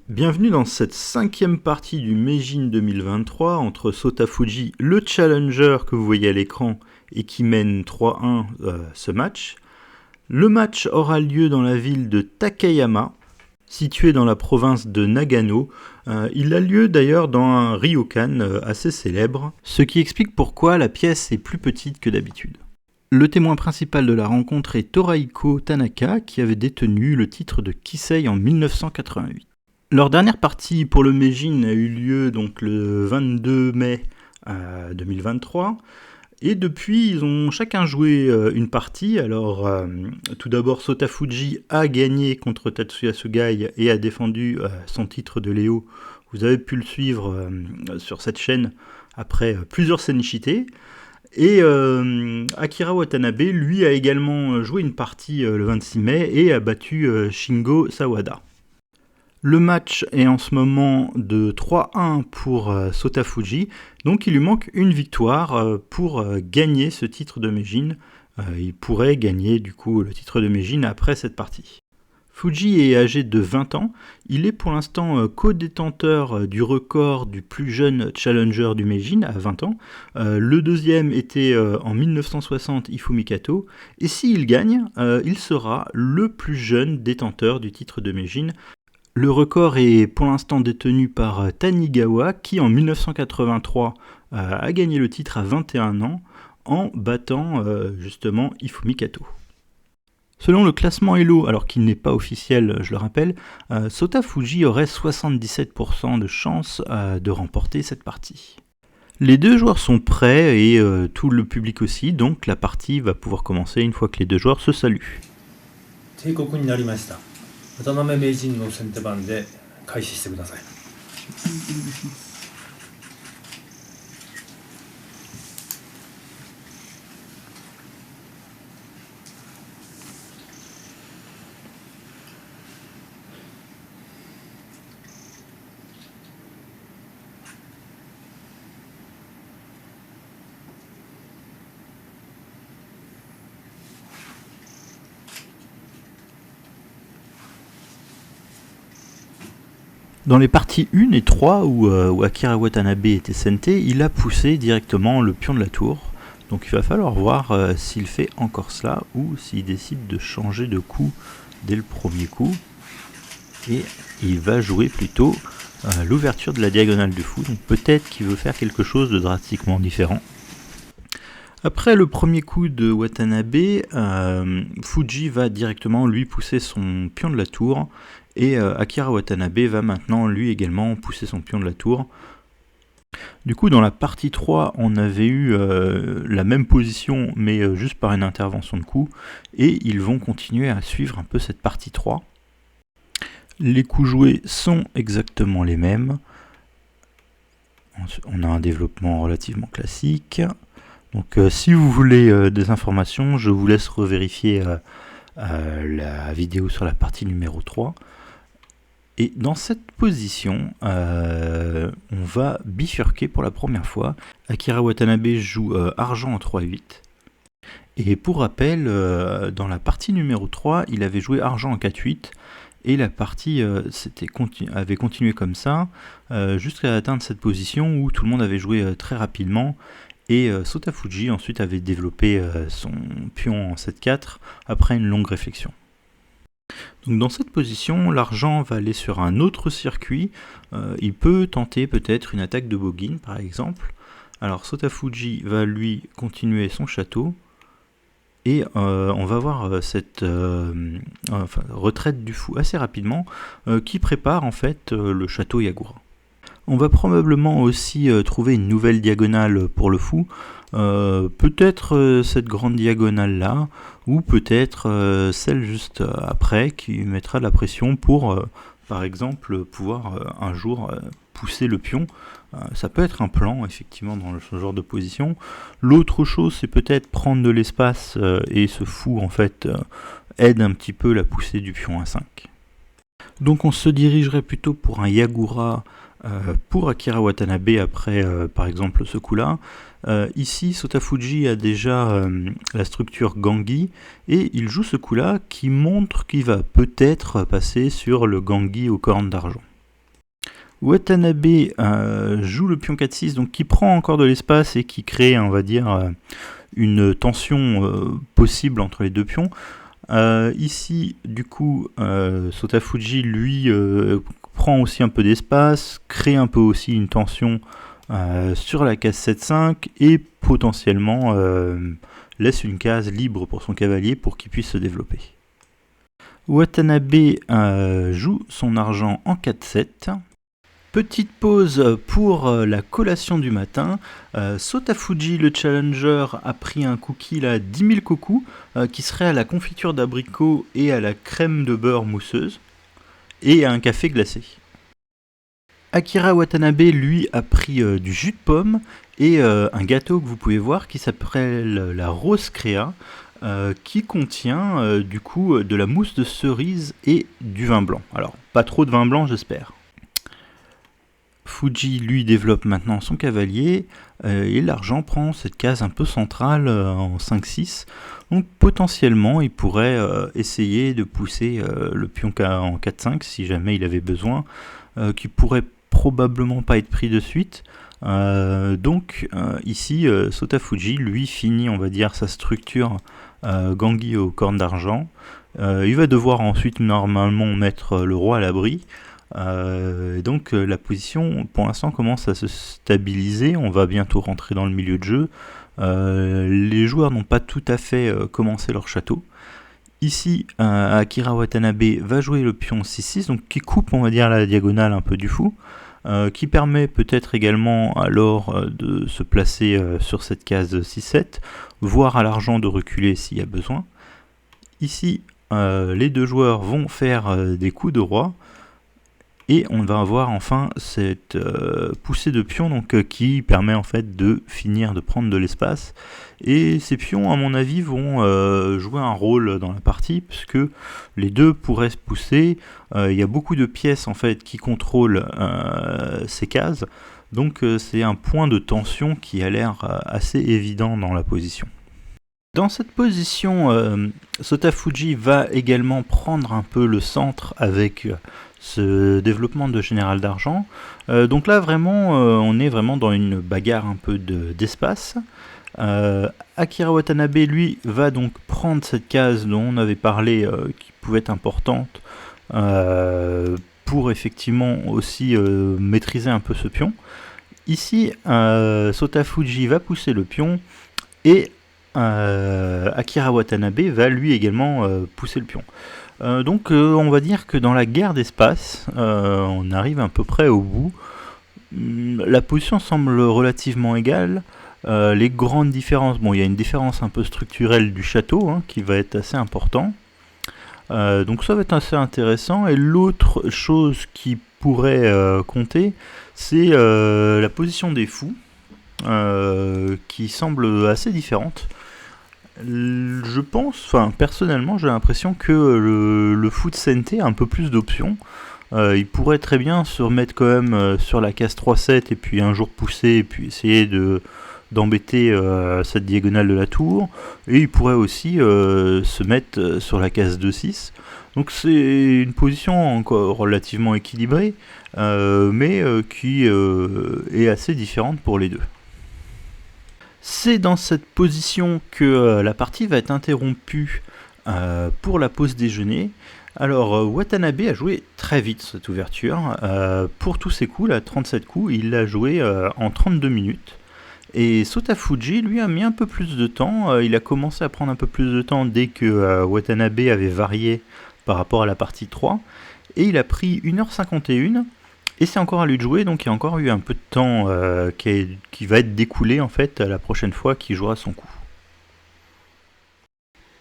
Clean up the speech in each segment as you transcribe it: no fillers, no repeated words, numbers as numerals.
Bienvenue dans cette cinquième partie du Meijin 2023 entre Sotafuji, le challenger que vous voyez à l'écran et qui mène 3-1 ce match. Le match aura lieu dans la ville de Takayama, située dans la province de Nagano. Il a lieu d'ailleurs dans un ryokan assez célèbre, ce qui explique pourquoi la pièce est plus petite que d'habitude. Le témoin principal de la rencontre est Torahiko Tanaka qui avait détenu le titre de Kisei en 1988. Leur dernière partie pour le Meijin a eu lieu donc le 22 mai 2023 et depuis ils ont chacun joué une partie. Alors tout d'abord Sotafuji a gagné contre Tatsuya Sugai et a défendu son titre de Léo. Vous avez pu le suivre sur cette chaîne après plusieurs Senichite. Et Akira Watanabe lui a également joué une partie le 26 mai et a battu Shingo Sawada. Le match est en ce moment de 3-1 pour Sotafuji, donc il lui manque une victoire pour gagner ce titre de Meijin. Il pourrait gagner du coup le titre de Meijin après cette partie. Fuji est âgé de 20 ans, il est pour l'instant co-détenteur du record du plus jeune challenger du Meijin à 20 ans. Le deuxième était en 1960 Ifumi Kato, et s'il gagne, il sera le plus jeune détenteur du titre de Meijin. Le record est pour l'instant détenu par Tanigawa qui en 1983 a gagné le titre à 21 ans en battant justement Ifumi Kato. Selon le classement Elo, alors qu'il n'est pas officiel, je le rappelle, Sotafuji aurait 77% de chances de remporter cette partie. Les deux joueurs sont prêts et tout le public aussi, donc la partie va pouvoir commencer une fois que les deux joueurs se saluent. 渡辺名人の先手番で開始してください。Dans les parties 1 et 3 où Akira Watanabe était senté, il a poussé directement le pion de la tour. Donc il va falloir voir s'il fait encore cela ou s'il décide de changer de coup dès le premier coup. Et il va jouer plutôt l'ouverture de la diagonale du fou. Donc peut-être qu'il veut faire quelque chose de drastiquement différent. Après le premier coup de Watanabe, Fuji va directement lui pousser son pion de la tour. Et Akira Watanabe va maintenant lui également pousser son pion de la tour. Du coup dans la partie 3 on avait eu la même position mais juste par une intervention de coup. Et ils vont continuer à suivre un peu cette partie 3. Les coups joués sont exactement les mêmes. On a un développement relativement classique. Donc si vous voulez des informations, je vous laisse revérifier la vidéo sur la partie numéro 3. Et dans cette position, on va bifurquer pour la première fois. Akira Watanabe joue argent en 3-8. Et pour rappel, dans la partie numéro 3, il avait joué argent en 4-8. Et la partie avait continué comme ça, jusqu'à atteindre cette position où tout le monde avait joué très rapidement. Et Sotafuji ensuite avait développé son pion en 7-4 après une longue réflexion. Donc dans cette position, l'argent va aller sur un autre circuit. Il peut tenter peut-être une attaque de Bogin par exemple. Alors Sotafuji va lui continuer son château. Et on va voir cette retraite du fou assez rapidement qui prépare en fait le château Yagura. On va probablement aussi trouver une nouvelle diagonale pour le fou. Peut-être cette grande diagonale là, ou peut-être celle juste après qui mettra de la pression pour, par exemple, pouvoir un jour pousser le pion. Ça peut être un plan effectivement dans ce genre de position. L'autre chose c'est peut-être prendre de l'espace et ce fou en fait aide un petit peu la poussée du pion à 5. Donc on se dirigerait plutôt pour un Yagura pour Akira Watanabe après par exemple ce coup là. Ici Sotafuji a déjà la structure Gangi et il joue ce coup là qui montre qu'il va peut-être passer sur le Gangi aux cornes d'argent. Watanabe joue le pion 4-6, donc qui prend encore de l'espace et qui crée, on va dire, une tension possible entre les deux pions. Ici, du coup, Sotafuji, lui, prend aussi un peu d'espace, crée un peu aussi une tension sur la case 7-5 et potentiellement laisse une case libre pour son cavalier pour qu'il puisse se développer. Watanabe joue son argent en 4-7. Petite pause pour la collation du matin. Sotafuji, le challenger, a pris un cookie là, 10 000 koku, qui serait à la confiture d'abricot et à la crème de beurre mousseuse, et à un café glacé. Akira Watanabe, lui, a pris du jus de pomme et un gâteau que vous pouvez voir qui s'appelle la Rose Créa, qui contient du coup de la mousse de cerise et du vin blanc. Alors, pas trop de vin blanc, j'espère. Fuji, lui, développe maintenant son cavalier, et l'argent prend cette case un peu centrale en 5-6. Donc potentiellement, il pourrait essayer de pousser le pion en 4-5 si jamais il avait besoin, qui pourrait probablement pas être pris de suite. Donc ici, Sotafuji, lui, finit, on va dire, sa structure Gangi aux cornes d'argent. Il va devoir ensuite normalement mettre le roi à l'abri. Donc la position pour l'instant commence à se stabiliser, on va bientôt rentrer dans le milieu de jeu. Les joueurs n'ont pas tout à fait commencé leur château. Ici, Akira Watanabe va jouer le pion 6-6, donc qui coupe, on va dire, la diagonale un peu du fou, qui permet peut-être également alors de se placer sur cette case 6-7, voire à l'argent de reculer s'il y a besoin. Ici, les deux joueurs vont faire des coups de roi, et on va avoir enfin cette poussée de pions donc, qui permet en fait de finir de prendre de l'espace. Et ces pions, à mon avis, vont jouer un rôle dans la partie, puisque les deux pourraient se pousser. Il y a beaucoup de pièces en fait qui contrôlent ces cases, donc c'est un point de tension qui a l'air assez évident dans la position. Dans cette position, Sotafuji va également prendre un peu le centre avec ce développement de général d'argent. Donc là vraiment, on est vraiment dans une bagarre un peu d'espace. Akira Watanabe, lui, va donc prendre cette case dont on avait parlé, qui pouvait être importante, pour effectivement aussi maîtriser un peu ce pion. Ici, Sotafuji va pousser le pion et Akira Watanabe va lui également pousser le pion. Donc on va dire que dans la guerre d'espace, on arrive à peu près au bout. La position semble relativement égale. Les grandes différences, bon, il y a une différence un peu structurelle du château qui va être assez important. Donc ça va être assez intéressant. Et l'autre chose qui pourrait compter, c'est la position des fous, qui semble assez différente. Je pense, enfin personnellement, j'ai l'impression que le fou de Sente a un peu plus d'options. Il pourrait très bien se remettre quand même sur la case 3-7 et puis un jour pousser et puis essayer d'embêter cette diagonale de la tour. Et il pourrait aussi se mettre sur la case 2-6. Donc c'est une position encore relativement équilibrée, mais qui est assez différente pour les deux. C'est dans cette position que la partie va être interrompue pour la pause déjeuner. Alors Watanabe a joué très vite cette ouverture. Pour tous ses coups, là, 37 coups, il l'a joué en 32 minutes. Et Sotafuji, lui, a mis un peu plus de temps. Il a commencé à prendre un peu plus de temps dès que Watanabe avait varié par rapport à la partie 3. Et il a pris 1h51. Et c'est encore à lui de jouer, donc il y a encore eu un peu de temps qui va être découlé en fait la prochaine fois qu'il jouera son coup.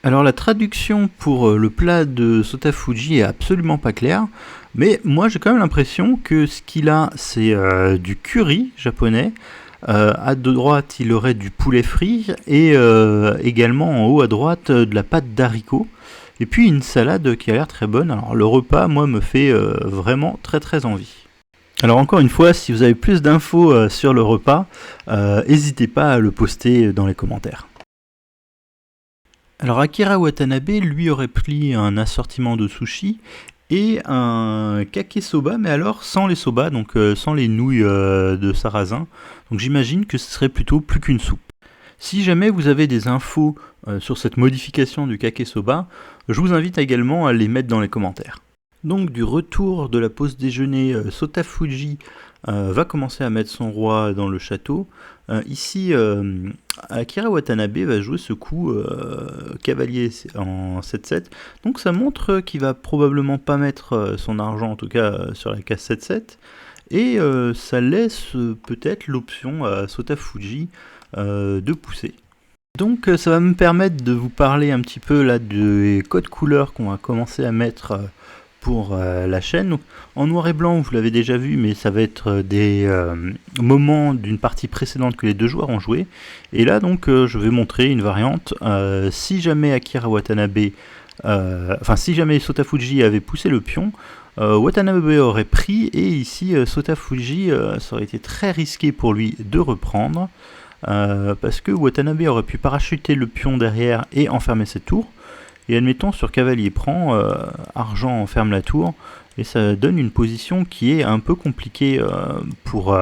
Alors la traduction pour le plat de Sotafuji est absolument pas claire, mais moi j'ai quand même l'impression que ce qu'il a c'est du curry japonais, à droite il aurait du poulet frit et également en haut à droite de la pâte d'haricot. Et puis une salade qui a l'air très bonne. Alors le repas moi me fait vraiment très très envie. Alors encore une fois, si vous avez plus d'infos sur le repas, n'hésitez pas à le poster dans les commentaires. Alors Akira Watanabe, lui, aurait pris un assortiment de sushi et un kake soba, mais alors sans les soba, donc sans les nouilles de sarrasin. Donc j'imagine que ce serait plutôt plus qu'une soupe. Si jamais vous avez des infos sur cette modification du kake soba, je vous invite également à les mettre dans les commentaires. Donc du retour de la pause déjeuner, Sota Fuji va commencer à mettre son roi dans le château. Ici, Akira Watanabe va jouer ce coup cavalier en 7-7. Donc ça montre qu'il va probablement pas mettre son argent, en tout cas sur la case 7-7. Et ça laisse peut-être l'option à Sota Fuji de pousser. Donc ça va me permettre de vous parler un petit peu là des codes couleurs qu'on va commencer à mettre pour la chaîne. Donc, en noir et blanc, vous l'avez déjà vu, mais ça va être des moments d'une partie précédente que les deux joueurs ont joué. Et là, donc, je vais montrer une variante. Si jamais Akira Watanabe, si jamais Sota Fuji avait poussé le pion, Watanabe aurait pris, et ici, Sota Fuji, ça aurait été très risqué pour lui de reprendre, parce que Watanabe aurait pu parachuter le pion derrière et enfermer cette tour. Et admettons sur cavalier prend, argent enferme la tour, et ça donne une position qui est un peu compliquée pour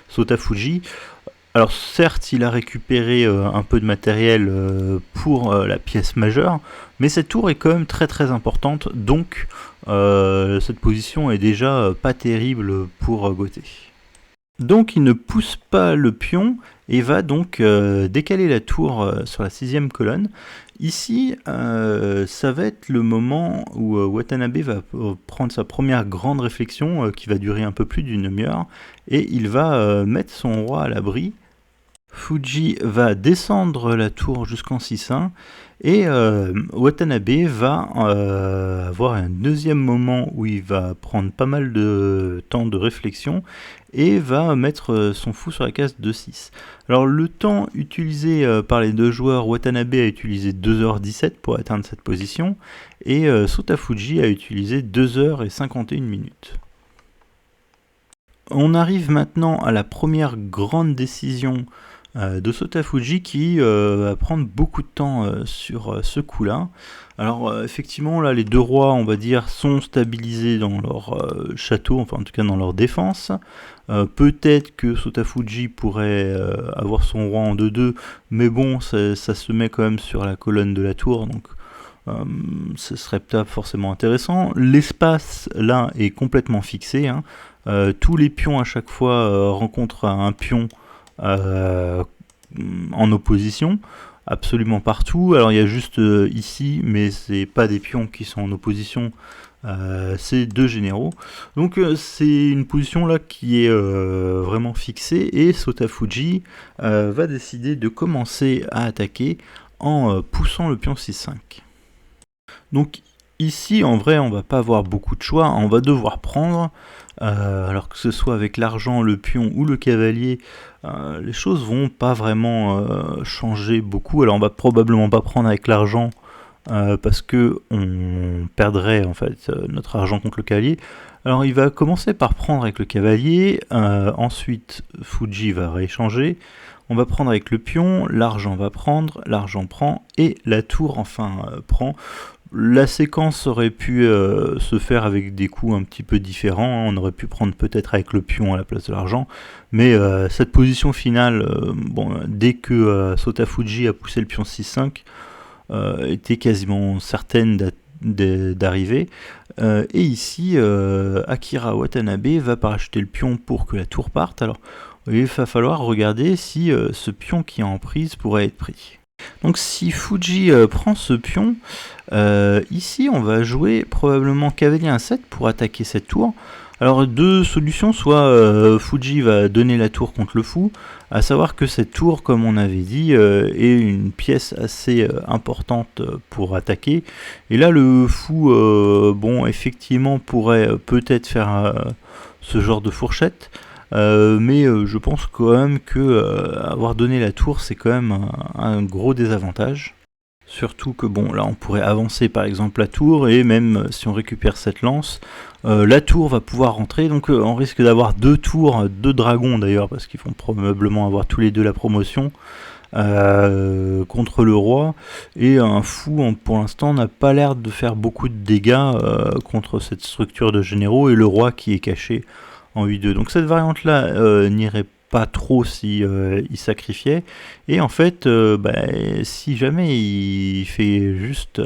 Sota Fuji. Alors certes, il a récupéré un peu de matériel pour la pièce majeure, mais cette tour est quand même très très importante, donc cette position est déjà pas terrible pour Goté. Donc il ne pousse pas le pion et va donc décaler la tour sur la 6ème colonne. Ici, ça va être le moment où Watanabe va prendre sa première grande réflexion qui va durer un peu plus d'une demi-heure, et il va mettre son roi à l'abri. Fuji va descendre la tour jusqu'en 6-1, et Watanabe va avoir un deuxième moment où il va prendre pas mal de temps de réflexion et va mettre son fou sur la case 2-6. Alors le temps utilisé par les deux joueurs, Watanabe a utilisé 2h17 pour atteindre cette position, et Sota Fuji a utilisé 2h51 minutes. On arrive maintenant à la première grande décision de Sota Fuji qui va prendre beaucoup de temps sur ce coup-là. Alors effectivement là les deux rois, on va dire, sont stabilisés dans leur château, enfin en tout cas dans leur défense. Peut-être que Sota Fuji pourrait avoir son roi en 2-2, mais bon ça se met quand même sur la colonne de la tour, donc ce serait pas forcément intéressant. L'espace là est complètement fixé, hein. Tous les pions à chaque fois rencontrent un pion en opposition, absolument partout. Alors il y a juste ici, mais c'est pas des pions qui sont en opposition, c'est deux généraux. Donc c'est une position là qui est vraiment fixée, et Sota Fuji va décider de commencer à attaquer en poussant le pion 6-5. Donc ici en vrai on va pas avoir beaucoup de choix, on va devoir prendre. Alors que ce soit avec l'argent, le pion ou le cavalier, les choses vont pas vraiment changer beaucoup. Alors on va probablement pas prendre avec l'argent parce que on perdrait en fait notre argent contre le cavalier. Alors il va commencer par prendre avec le cavalier, ensuite Fuji va rééchanger, on va prendre avec le pion, l'argent va prendre, l'argent prend, et la tour enfin prend. La séquence aurait pu se faire avec des coups un petit peu différents, on aurait pu prendre peut-être avec le pion à la place de l'argent, mais cette position finale, dès que Sota Fuji a poussé le pion 6-5, était quasiment certaine d'arriver. Et ici, Akira Watanabe va parachuter le pion pour que la tour parte. Alors il va falloir regarder si ce pion qui est en prise pourrait être pris. Donc si Fuji prend ce pion, ici on va jouer probablement cavalier 1-7 pour attaquer cette tour. Alors deux solutions, soit Fuji va donner la tour contre le fou, à savoir que cette tour, comme on avait dit, est une pièce assez importante pour attaquer. Et là le fou, effectivement pourrait peut-être faire ce genre de fourchette. Mais je pense quand même que avoir donné la tour, c'est quand même un gros désavantage. Surtout que là on pourrait avancer par exemple la tour, et même si on récupère cette lance, la tour va pouvoir rentrer, donc on risque d'avoir deux tours, deux dragons d'ailleurs, parce qu'ils vont probablement avoir tous les deux la promotion. contre le roi, et un fou pour l'instant n'a pas l'air de faire beaucoup de dégâts contre cette structure de généraux et le roi qui est caché en 8-2. Donc cette variante là n'irait pas trop si il sacrifiait, et en fait si jamais il fait juste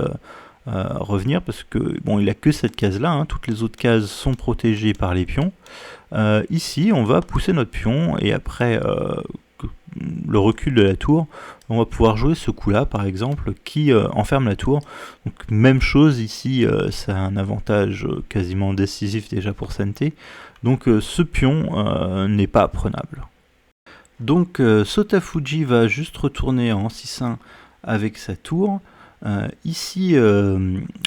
revenir, parce que bon, il a que cette case là, hein, toutes les autres cases sont protégées par les pions. Ici on va pousser notre pion, et après le recul de la tour, on va pouvoir jouer ce coup là par exemple qui enferme la tour. Donc même chose ici, c'est un avantage quasiment décisif déjà pour Sente, donc ce pion n'est pas prenable. Donc Sotafuji va juste retourner en 6-1 avec sa tour. Ici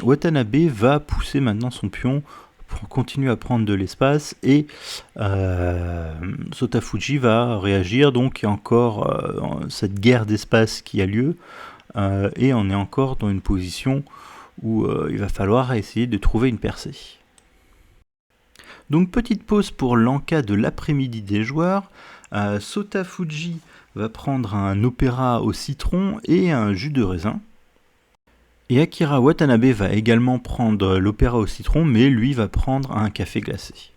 Watanabe va pousser maintenant son pion pour continuer à prendre de l'espace, et Sotafuji va réagir. Donc il y a encore cette guerre d'espace qui a lieu, et on est encore dans une position où il va falloir essayer de trouver une percée. Donc petite pause pour l'enca de l'après-midi des joueurs. Sotafuji va prendre un opéra au citron et un jus de raisin. Et Akira Watanabe va également prendre l'opéra au citron, mais lui va prendre un café glacé.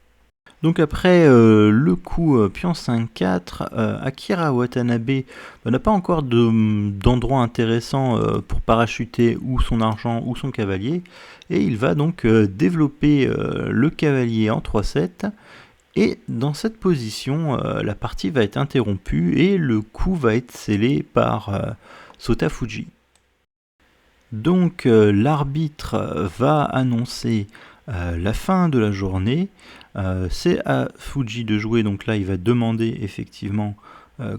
Donc après le coup pion 5-4, Akira Watanabe n'a pas encore d'endroit intéressant pour parachuter ou son argent ou son cavalier, et il va donc développer le cavalier en 3-7, et dans cette position la partie va être interrompue et le coup va être scellé par Sotafuji. Donc l'arbitre va annoncer la fin de la journée. C'est à Fuji de jouer, donc là il va demander effectivement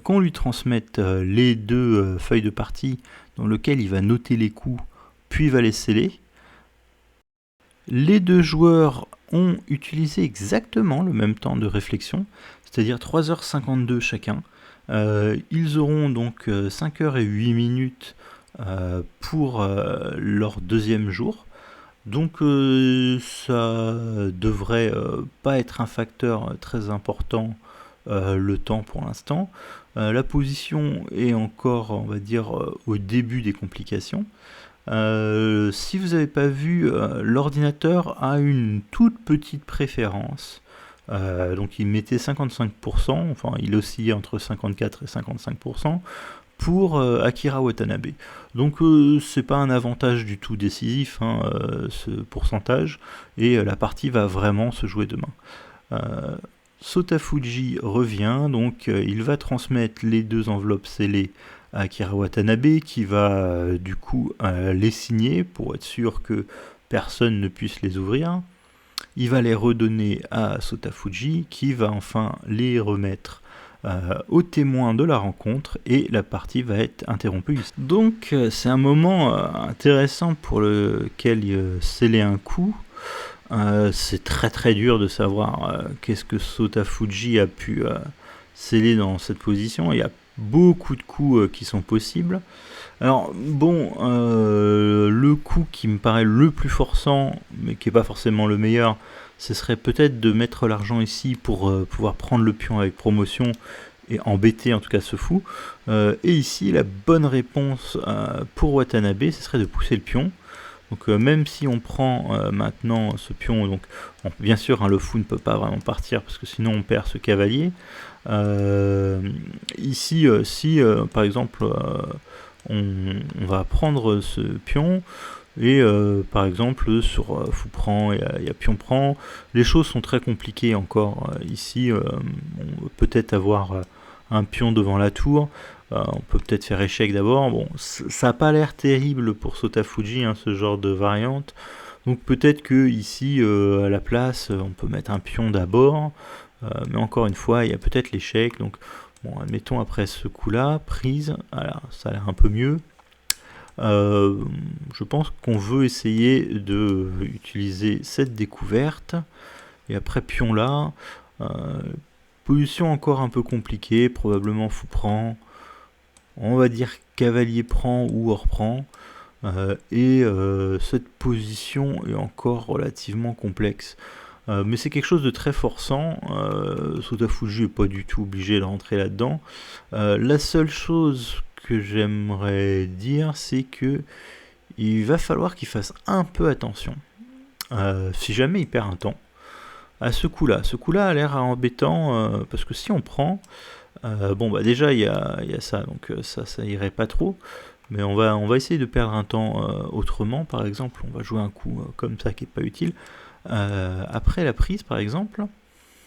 qu'on lui transmette les deux feuilles de partie dans lesquelles il va noter les coups, puis va les sceller. Les deux joueurs ont utilisé exactement le même temps de réflexion, c'est-à-dire 3h52 chacun. Ils auront donc 5h et 8 minutes pour leur deuxième jour. Donc ça devrait pas être un facteur très important, le temps pour l'instant. La position est encore, on va dire, au début des complications. Si vous n'avez pas vu, l'ordinateur a une toute petite préférence. Donc il mettait 55%, enfin il oscillait entre 54 et 55%, pour Akira Watanabe. Donc c'est pas un avantage du tout décisif, hein, ce pourcentage, et la partie va vraiment se jouer demain. Sotafuji revient, donc il va transmettre les deux enveloppes scellées à Akira Watanabe, qui va du coup les signer pour être sûr que personne ne puisse les ouvrir. Il va les redonner à Sotafuji, qui va enfin les remettre aux témoins de la rencontre, et la partie va être interrompue. Donc c'est un moment intéressant pour lequel sceller un coup. C'est très très dur de savoir qu'est-ce que Sotafuji a pu sceller dans cette position. Il y a beaucoup de coups qui sont possibles. Alors bon, le coup qui me paraît le plus forçant, mais qui n'est pas forcément le meilleur, ce serait peut-être de mettre l'argent ici pour pouvoir prendre le pion avec promotion et embêter en tout cas ce fou. Et ici, la bonne réponse pour Watanabe, ce serait de pousser le pion. Donc même si on prend maintenant ce pion, donc bien sûr, hein, le fou ne peut pas vraiment partir parce que sinon on perd ce cavalier. Ici, si par exemple on va prendre ce pion, et par exemple sur fou prend, il y a pion prend, les choses sont très compliquées encore. Ici on peut peut-être avoir un pion devant la tour, on peut peut-être faire échec d'abord. Bon, ça n'a pas l'air terrible pour Sotafuji, hein, ce genre de variante, donc peut-être que ici à la place on peut mettre un pion d'abord, mais encore une fois il y a peut-être l'échec. Donc bon, admettons après ce coup là, prise, voilà, ça a l'air un peu mieux. Je pense qu'on veut essayer de utiliser cette découverte, et après pion là, position encore un peu compliquée, probablement fou prend, on va dire cavalier prend ou hors prend, et cette position est encore relativement complexe. Mais c'est quelque chose de très forçant. Sotafuji n'est pas du tout obligé de rentrer là-dedans. La seule chose que j'aimerais dire, c'est que il va falloir qu'il fasse un peu attention. Si jamais il perd un temps, à ce coup-là. Ce coup-là a l'air embêtant, parce que si on prend... bon, bah déjà, il y a ça, donc ça irait pas trop. Mais on va essayer de perdre un temps autrement. Par exemple, on va jouer un coup comme ça qui est pas utile. Après la prise, par exemple,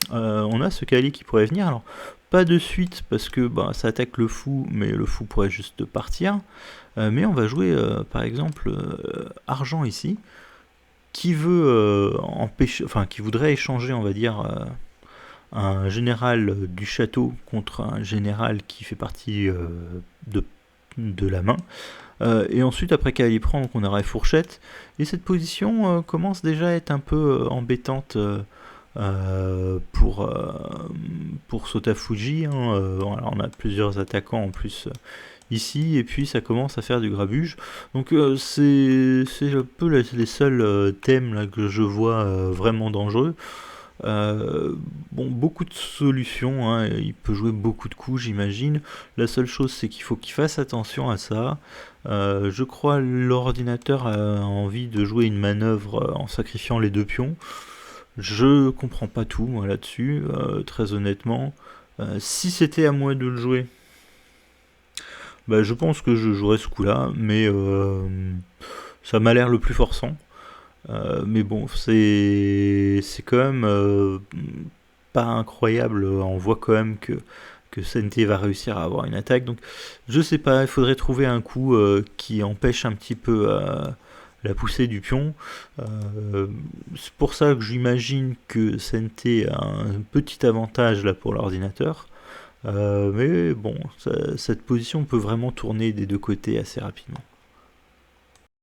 on a ce cavalier qui pourrait venir. Alors, pas de suite parce que bah, ça attaque le fou, mais le fou pourrait juste partir. Mais on va jouer, par exemple, argent ici, qui veut empêcher, enfin, qui voudrait échanger, on va dire, un général du château contre un général qui fait partie de la main. Et ensuite, après cavalier prend, donc on aurait fourchette. Et cette position commence déjà à être un peu embêtante pour Sotafuji. Alors on a plusieurs attaquants en plus ici, et puis ça commence à faire du grabuge. Donc c'est un peu les seuls thèmes là, que je vois vraiment dangereux. Bon, beaucoup de solutions, hein, il peut jouer beaucoup de coups, j'imagine. La seule chose, c'est qu'il faut qu'il fasse attention à ça. Je crois l'ordinateur a envie de jouer une manœuvre en sacrifiant les 2 pions. Je comprends pas tout, moi, là-dessus, très honnêtement. Si c'était à moi de le jouer, bah, je pense que je jouerais ce coup-là, mais ça m'a l'air le plus forçant. Mais bon, c'est quand même pas incroyable. On voit quand même que Sente va réussir à avoir une attaque. Donc, je sais pas, il faudrait trouver un coup qui empêche un petit peu la poussée du pion. C'est pour ça que j'imagine que Sente a un petit avantage là pour l'ordinateur. Mais bon, cette position peut vraiment tourner des deux côtés assez rapidement.